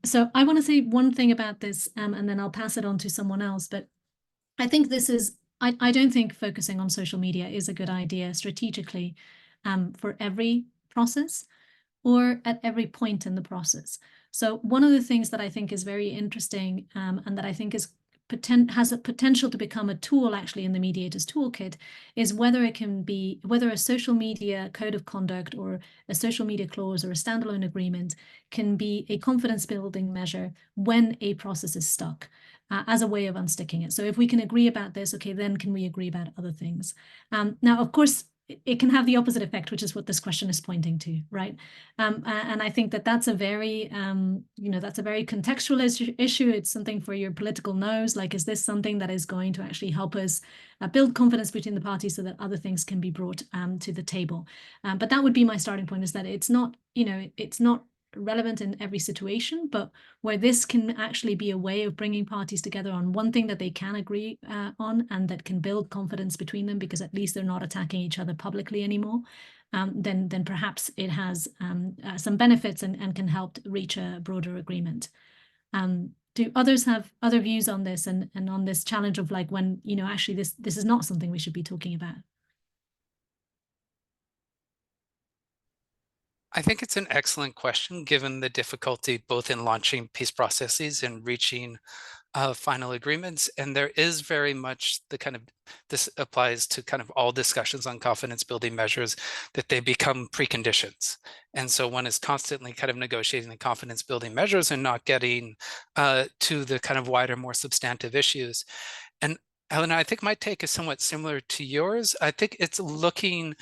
So I want to say one thing about this, and then I'll pass it on to someone else. But I think this is, I don't think focusing on social media is a good idea strategically for every process or at every point in the process. So one of the things that I think is very interesting and that I think has a potential to become a tool actually in the mediator's toolkit is whether a social media code of conduct or a social media clause or a standalone agreement can be a confidence building measure when a process is stuck as a way of unsticking it. So if we can agree about this, okay, then can we agree about other things? Now, of course, it can have the opposite effect, which is what this question is pointing to, right? And I think that that's a very, that's a very contextual issue. It's something for your political nose. Like, is this something that is going to actually help us build confidence between the parties so that other things can be brought to the table? But that would be my starting point, is that it's not, it's not relevant in every situation, but where this can actually be a way of bringing parties together on one thing that they can agree on and that can build confidence between them, because at least they're not attacking each other publicly anymore, then perhaps it has some benefits and can help reach a broader agreement. Do others have other views on this and on this challenge of like when, actually this is not something we should be talking about? I think it's an excellent question, given the difficulty both in launching peace processes and reaching final agreements. And there is very much the kind of, this applies to kind of all discussions on confidence building measures, that they become preconditions. And so one is constantly kind of negotiating the confidence building measures and not getting to the kind of wider, more substantive issues. And Helena, I think my take is somewhat similar to yours. I think it's looking,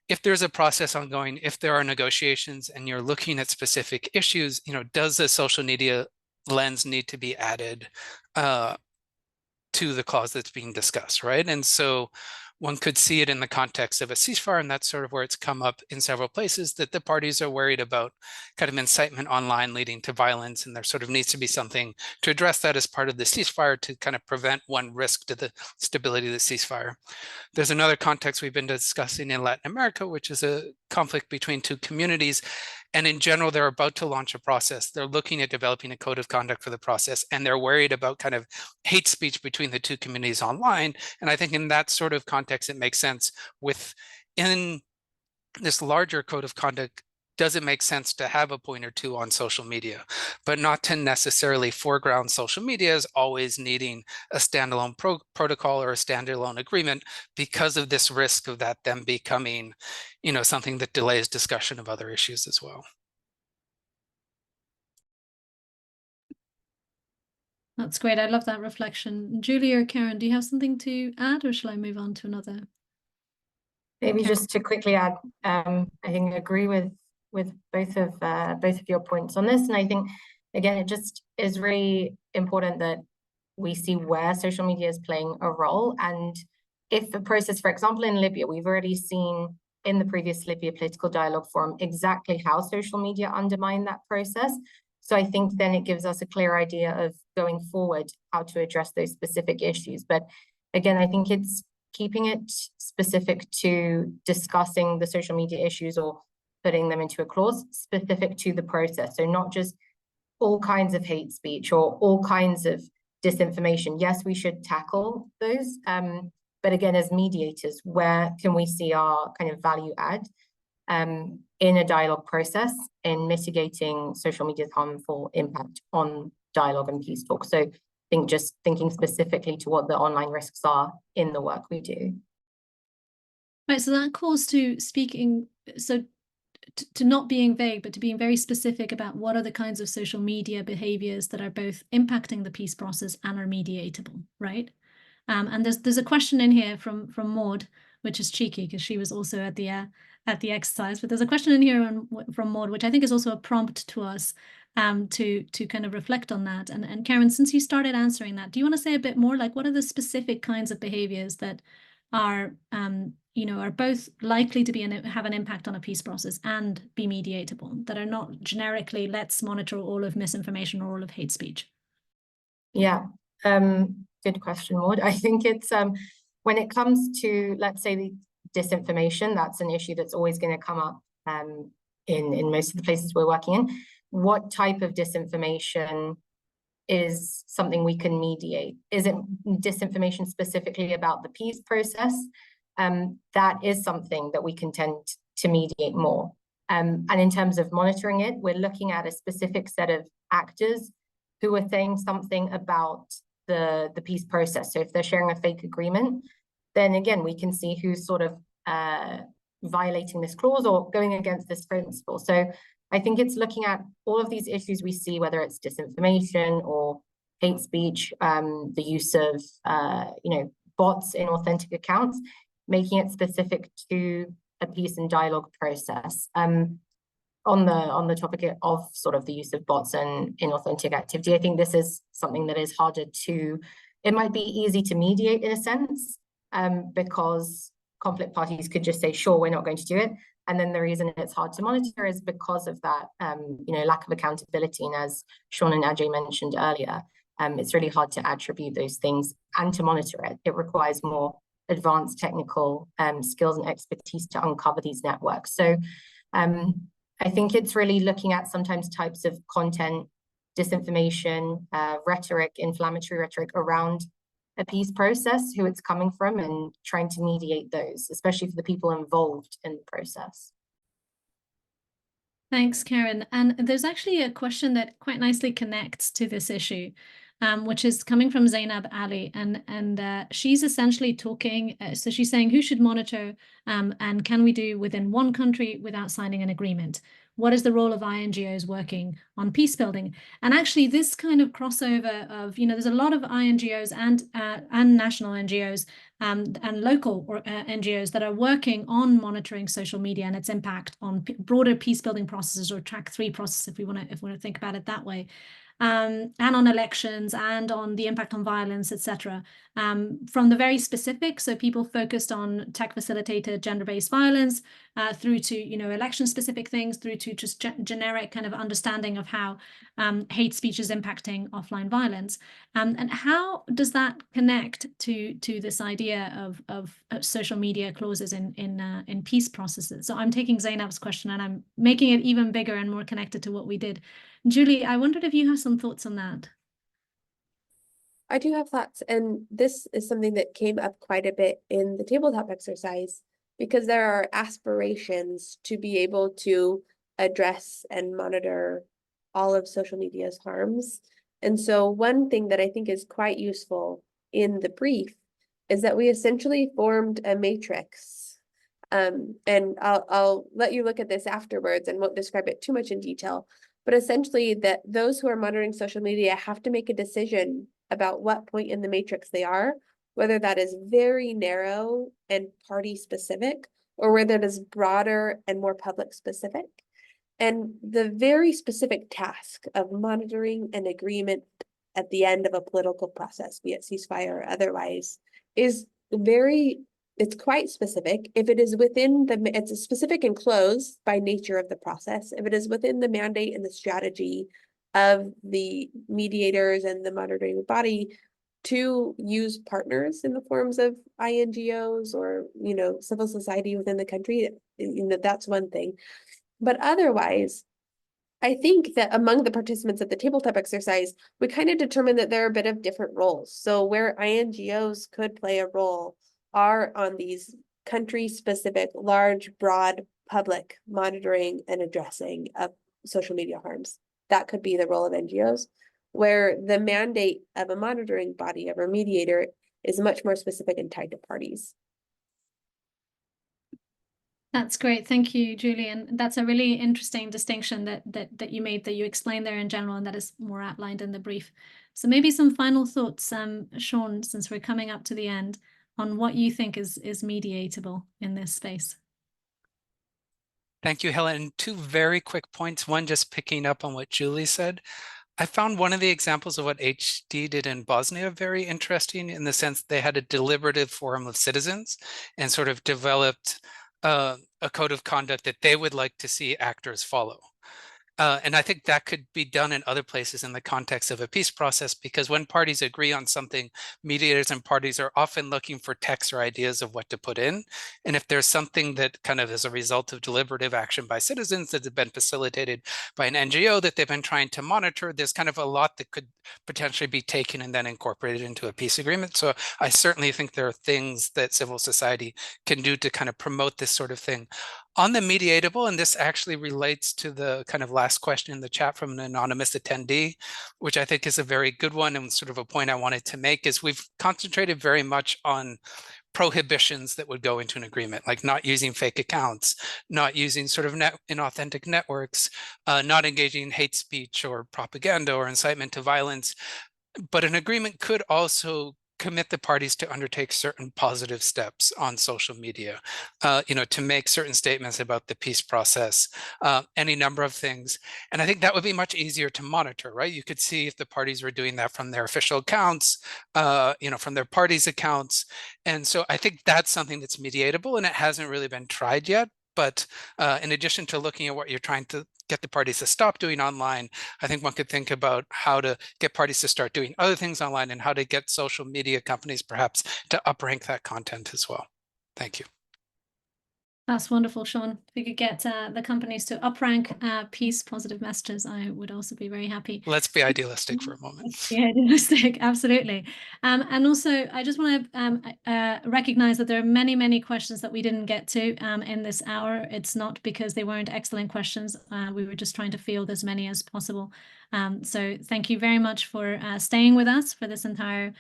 if there's a process ongoing, if there are negotiations and you're looking at specific issues, does the social media lens need to be added to the clause that's being discussed, right? And so one could see it in the context of a ceasefire, and that's sort of where it's come up in several places, that the parties are worried about kind of incitement online leading to violence, and there sort of needs to be something to address that as part of the ceasefire to kind of prevent one risk to the stability of the ceasefire. There's another context we've been discussing in Latin America, which is a conflict between two communities. And in general, they're about to launch a process. They're looking at developing a code of conduct for the process, and they're worried about kind of hate speech between the two communities online. And I think in that sort of context, it makes sense within this larger code of conduct does it make sense to have a point or two on social media, but not to necessarily foreground social media as always needing a standalone protocol or a standalone agreement because of this risk of that them becoming, something that delays discussion of other issues as well. That's great. I love that reflection. Julie or Karen, do you have something to add, or shall I move on to another? Maybe Karen. just to quickly add, I think I agree with both of your points on this, and I think again it just is really important that we see where social media is playing a role, and if the process, for example, in Libya, we've already seen in the previous Libya Political Dialogue Forum exactly how social media undermine that process. So I think then it gives us a clear idea of going forward how to address those specific issues. But again, I think it's keeping it specific to discussing the social media issues or putting them into a clause specific to the process. So not just all kinds of hate speech or all kinds of disinformation. Yes, we should tackle those. But again, as mediators, where can we see our kind of value add in a dialogue process in mitigating social media's harmful impact on dialogue and peace talk? So I think just thinking specifically to what the online risks are in the work we do. Right, so that calls to speaking, so to not being vague, but to being very specific about what are the kinds of social media behaviors that are both impacting the peace process and are mediatable, right? And there's a question in here from Maud, which is cheeky because she was also at the exercise. But there's a question in here from Maud, which I think is also a prompt to us to kind of reflect on that. And Karen, since you started answering that, do you want to say a bit more, like what are the specific kinds of behaviors that are are both likely to have an impact on a peace process and be mediatable, that are not generically let's monitor all of misinformation or all of hate speech? Yeah. Good question, Maud. I think it's when it comes to, let's say, the disinformation, that's an issue that's always going to come up in most of the places we're working in. What type of disinformation is something we can mediate? Is it disinformation specifically about the peace process? That is something that we can tend to mediate more. And in terms of monitoring it, we're looking at a specific set of actors who are saying something about the peace process. So if they're sharing a fake agreement, then again, we can see who's sort of violating this clause or going against this principle. So I think it's looking at all of these issues we see, whether it's disinformation or hate speech, the use of bots in authentic accounts, making it specific to a peace and dialogue process. On the topic of sort of the use of bots and inauthentic activity, I think this is something that is harder to, it might be easy to mediate in a sense, because conflict parties could just say, sure, we're not going to do it. And then the reason it's hard to monitor is because of that, lack of accountability. And as Sean and Ajay mentioned earlier, it's really hard to attribute those things and to monitor it. It requires more advanced technical skills and expertise to uncover these networks. So I think it's really looking at sometimes types of content, disinformation, rhetoric, inflammatory rhetoric around a peace process, who it's coming from, and trying to mediate those, especially for the people involved in the process. Thanks, Karen. And there's actually a question that quite nicely connects to this issue, which is coming from Zainab Ali. And she's essentially talking, so she's saying, who should monitor and can we do within one country without signing an agreement? What is the role of INGOs working on peace building? And actually this kind of crossover of, there's a lot of INGOs and national NGOs and local NGOs that are working on monitoring social media and its impact on broader peace building processes, or track 3 process, if we want to think about it that way. And on elections and on the impact on violence, etc. From the very specific, so people focused on tech-facilitated gender-based violence, through to election-specific things, through to just generic kind of understanding of how hate speech is impacting offline violence. And how does that connect to this idea of social media clauses in peace processes? So I'm taking Zainab's question and I'm making it even bigger and more connected to what we did. Julie, I wondered if you have some thoughts on that. I do have thoughts, and this is something that came up quite a bit in the tabletop exercise, because there are aspirations to be able to address and monitor all of social media's harms. And so one thing that I think is quite useful in the brief is that we essentially formed a matrix. And I'll let you look at this afterwards and won't describe it too much in detail, but essentially that those who are monitoring social media have to make a decision about what point in the matrix they are, whether that is very narrow and party specific, or whether it is broader and more public specific. And the very specific task of monitoring an agreement at the end of a political process, be it ceasefire or otherwise, is it's quite specific. If it is within it's specific and closed by nature of the process. If it is within the mandate and the strategy of the mediators and the monitoring body to use partners in the forms of INGOs or, civil society within the country, that's one thing. But otherwise, I think that among the participants at the tabletop exercise, we kind of determined that there are a bit of different roles. So where INGOs could play a role are on these country-specific, large, broad, public monitoring and addressing of social media harms. That could be the role of NGOs, where the mandate of a monitoring body, of a mediator, is much more specific and tied to parties. That's great. Thank you, Julie. And that's a really interesting distinction that you made, that you explained there in general, and that is more outlined in the brief. So maybe some final thoughts, Sean, since we're coming up to the end, on what you think is mediatable in this space. Thank you, Helen. Two very quick points. One, just picking up on what Julie said. I found one of the examples of what HD did in Bosnia very interesting, in the sense they had a deliberative forum of citizens and sort of developed a code of conduct that they would like to see actors follow. And I think that could be done in other places in the context of a peace process, because when parties agree on something, mediators and parties are often looking for texts or ideas of what to put in. And if there's something that kind of is a result of deliberative action by citizens that have been facilitated by an NGO that they've been trying to monitor, there's kind of a lot that could potentially be taken and then incorporated into a peace agreement. So I certainly think there are things that civil society can do to kind of promote this sort of thing. On the mediatable, and this actually relates to the kind of last question in the chat from an anonymous attendee, which I think is a very good one, and sort of a point I wanted to make, is we've concentrated very much on prohibitions that would go into an agreement, like not using fake accounts, not using sort of inauthentic networks, not engaging in hate speech or propaganda or incitement to violence. But an agreement could also commit the parties to undertake certain positive steps on social media, to make certain statements about the peace process, any number of things. And I think that would be much easier to monitor, right? You could see if the parties were doing that from their official accounts, from their parties' accounts. And so I think that's something that's mediatable, and it hasn't really been tried yet. But in addition to looking at what you're trying to get the parties to stop doing online, I think one could think about how to get parties to start doing other things online, and how to get social media companies perhaps to uprank that content as well. Thank you. That's wonderful, Sean. If we could get the companies to uprank peace, positive messages, I would also be very happy. Let's be idealistic for a moment. Let's be idealistic, absolutely. And also, I just want to recognize that there are many, many questions that we didn't get to in this hour. It's not because they weren't excellent questions. We were just trying to field as many as possible. So thank you very much for staying with us for this entire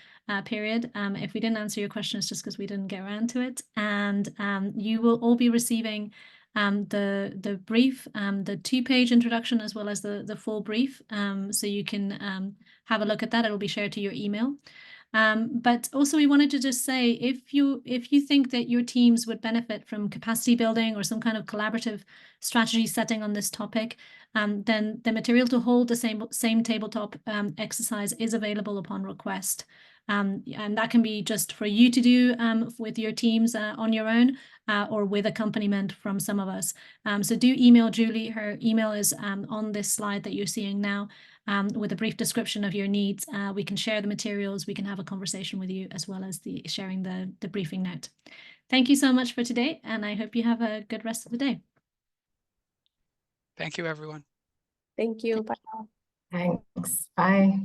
period. If we didn't answer your question, it's just because we didn't get around to it. And you will all be receiving the brief, the 2-page introduction, as well as the full brief. So you can have a look at that. It'll be shared to your email. But also we wanted to just say, if you think that your teams would benefit from capacity building or some kind of collaborative strategy setting on this topic, then the material to hold the same tabletop exercise is available upon request. And that can be just for you to do with your teams on your own, or with accompaniment from some of us. So do email Julie. Her email is on this slide that you're seeing now, with a brief description of your needs. We can share the materials, we can have a conversation with you, as well as sharing the briefing note. Thank you so much for today, and I hope you have a good rest of the day. Thank you, everyone. Thank you. Bye. Thanks. Bye.